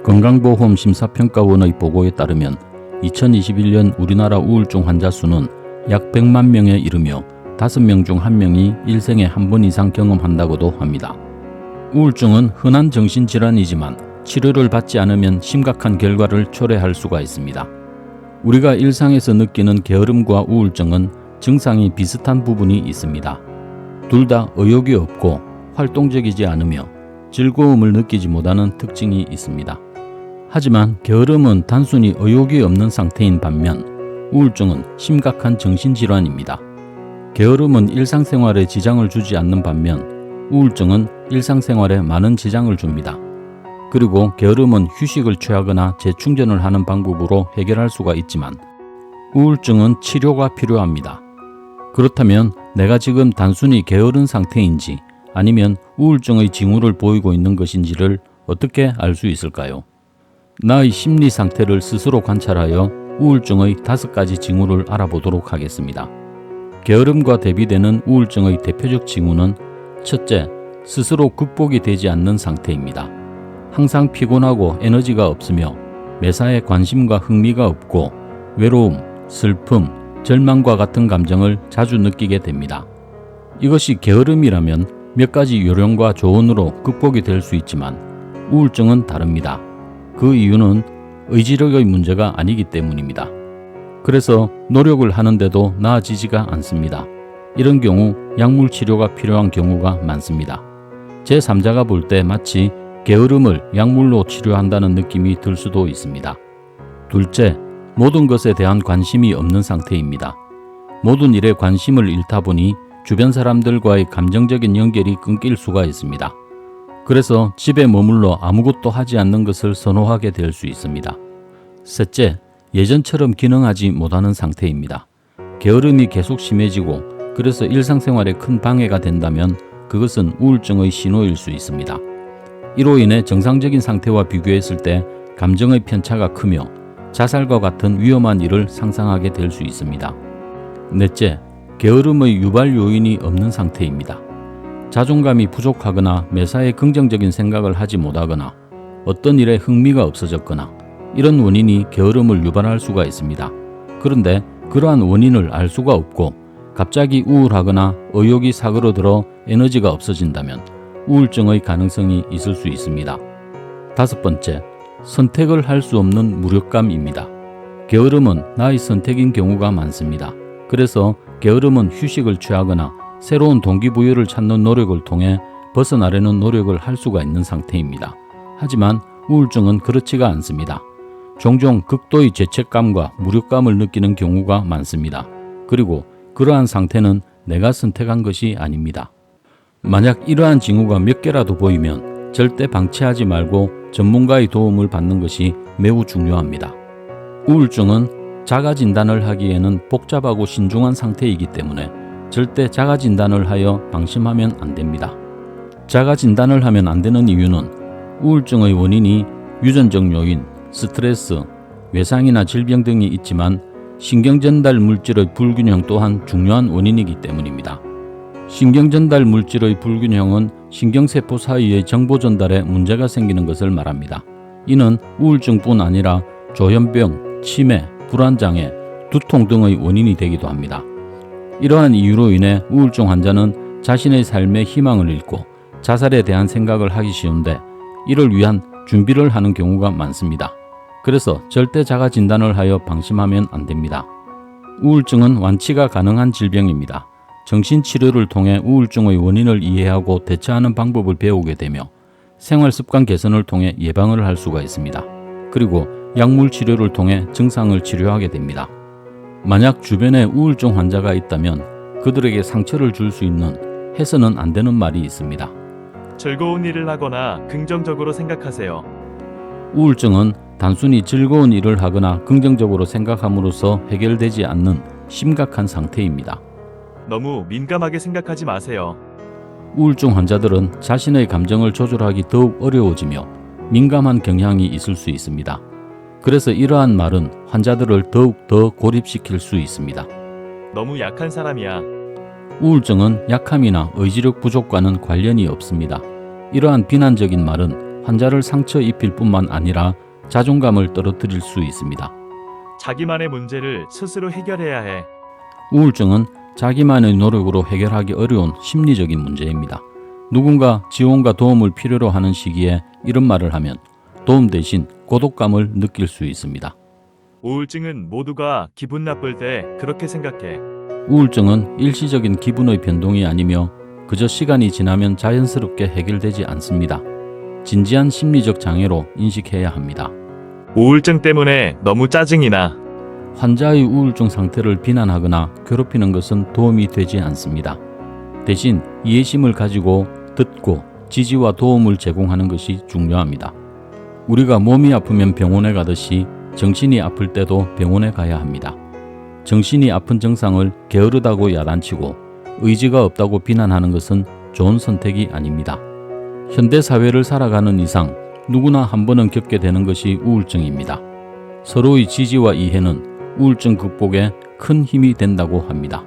건강보험 심사평가원의 보고에 따르면 2021년 우리나라 우울증 환자 수는 약 100만 명에 이르며 5명 중 1명이 일생에 한 번 이상 경험한다고도 합니다. 우울증은 흔한 정신질환이지만 치료를 받지 않으면 심각한 결과를 초래할 수가 있습니다. 우리가 일상에서 느끼는 게으름과 우울증은 증상이 비슷한 부분이 있습니다. 둘 다 의욕이 없고 활동적이지 않으며 즐거움을 느끼지 못하는 특징이 있습니다. 하지만 게으름은 단순히 의욕이 없는 상태인 반면 우울증은 심각한 정신질환입니다. 게으름은 일상생활에 지장을 주지 않는 반면 우울증은 일상생활에 많은 지장을 줍니다. 그리고 게으름은 휴식을 취하거나 재충전을 하는 방법으로 해결할 수가 있지만 우울증은 치료가 필요합니다. 그렇다면 내가 지금 단순히 게으른 상태인지 아니면 우울증의 징후를 보이고 있는 것인지를 어떻게 알 수 있을까요? 나의 심리 상태를 스스로 관찰하여 우울증의 5가지 징후를 알아보도록 하겠습니다. 게으름과 대비되는 우울증의 대표적 징후는 첫째, 스스로 극복이 되지 않는 상태입니다. 항상 피곤하고 에너지가 없으며 매사에 관심과 흥미가 없고 외로움, 슬픔, 절망과 같은 감정을 자주 느끼게 됩니다. 이것이 게으름이라면 몇 가지 요령과 조언으로 극복이 될 수 있지만 우울증은 다릅니다. 그 이유는 의지력의 문제가 아니기 때문입니다. 그래서 노력을 하는데도 나아지지가 않습니다. 이런 경우 약물 치료가 필요한 경우가 많습니다. 제3자가 볼 때 마치 게으름을 약물로 치료한다는 느낌이 들 수도 있습니다. 둘째, 모든 것에 대한 관심이 없는 상태입니다. 모든 일에 관심을 잃다 보니 주변 사람들과의 감정적인 연결이 끊길 수가 있습니다. 그래서 집에 머물러 아무것도 하지 않는 것을 선호하게 될 수 있습니다. 셋째, 예전처럼 기능하지 못하는 상태입니다. 게으름이 계속 심해지고 그래서 일상생활에 큰 방해가 된다면 그것은 우울증의 신호일 수 있습니다. 이로 인해 정상적인 상태와 비교했을 때 감정의 편차가 크며 자살과 같은 위험한 일을 상상하게 될 수 있습니다. 넷째, 게으름의 유발 요인이 없는 상태입니다. 자존감이 부족하거나 매사에 긍정적인 생각을 하지 못하거나 어떤 일에 흥미가 없어졌거나 이런 원인이 게으름을 유발할 수가 있습니다. 그런데 그러한 원인을 알 수가 없고 갑자기 우울하거나 의욕이 사그러들어 에너지가 없어진다면 우울증의 가능성이 있을 수 있습니다. 5번째, 선택을 할 수 없는 무력감입니다. 게으름은 나의 선택인 경우가 많습니다. 그래서 게으름은 휴식을 취하거나 새로운 동기부여를 찾는 노력을 통해 벗어나려는 노력을 할 수가 있는 상태입니다. 하지만 우울증은 그렇지가 않습니다. 종종 극도의 죄책감과 무력감을 느끼는 경우가 많습니다. 그리고 그러한 상태는 내가 선택한 것이 아닙니다. 만약 이러한 징후가 몇 개라도 보이면 절대 방치하지 말고 전문가의 도움을 받는 것이 매우 중요합니다. 우울증은 자가 진단을 하기에는 복잡하고 신중한 상태이기 때문에 절대 자가 진단을 하여 방심하면 안 됩니다. 자가 진단을 하면 안 되는 이유는 우울증의 원인이 유전적 요인, 스트레스, 외상이나 질병 등이 있지만 신경전달 물질의 불균형 또한 중요한 원인이기 때문입니다. 신경전달 물질의 불균형은 신경세포 사이의 정보 전달에 문제가 생기는 것을 말합니다. 이는 우울증뿐 아니라 조현병, 치매, 불안장애, 두통 등의 원인이 되기도 합니다. 이러한 이유로 인해 우울증 환자는 자신의 삶의 희망을 잃고 자살에 대한 생각을 하기 쉬운데 이를 위한 준비를 하는 경우가 많습니다. 그래서 절대 자가 진단을 하여 방심하면 안 됩니다. 우울증은 완치가 가능한 질병입니다. 정신치료를 통해 우울증의 원인을 이해하고 대처하는 방법을 배우게 되며 생활습관 개선을 통해 예방을 할 수가 있습니다. 그리고 약물 치료를 통해 증상을 치료하게 됩니다. 만약 주변에 우울증 환자가 있다면 그들에게 상처를 줄 수 있는 해서는 안 되는 말이 있습니다. 즐거운 일을 하거나 긍정적으로 생각하세요. 우울증은 단순히 즐거운 일을 하거나 긍정적으로 생각함으로써 해결되지 않는 심각한 상태입니다. 너무 민감하게 생각하지 마세요. 우울증 환자들은 자신의 감정을 조절하기 더욱 어려워지며 민감한 경향이 있을 수 있습니다. 그래서 이러한 말은 환자들을 더욱 더 고립시킬 수 있습니다. 너무 약한 사람이야. 우울증은 약함이나 의지력 부족과는 관련이 없습니다. 이러한 비난적인 말은 환자를 상처 입힐 뿐만 아니라 자존감을 떨어뜨릴 수 있습니다. 자기만의 문제를 스스로 해결해야 해. 우울증은 자기만의 노력으로 해결하기 어려운 심리적인 문제입니다. 누군가 지원과 도움을 필요로 하는 시기에 이런 말을 하면 도움 대신 고독감을 느낄 수 있습니다. 우울증은 모두가 기분 나쁠 때 그렇게 생각해. 우울증은 일시적인 기분의 변동이 아니며 그저 시간이 지나면 자연스럽게 해결되지 않습니다. 진지한 심리적 장애로 인식해야 합니다. 우울증 때문에 너무 짜증이 나. 환자의 우울증 상태를 비난하거나 괴롭히는 것은 도움이 되지 않습니다. 대신 이해심을 가지고 듣고 지지와 도움을 제공하는 것이 중요합니다. 우리가 몸이 아프면 병원에 가듯이 정신이 아플 때도 병원에 가야 합니다. 정신이 아픈 증상을 게으르다고 야단치고 의지가 없다고 비난하는 것은 좋은 선택이 아닙니다. 현대 사회를 살아가는 이상 누구나 한 번은 겪게 되는 것이 우울증입니다. 서로의 지지와 이해는 우울증 극복에 큰 힘이 된다고 합니다.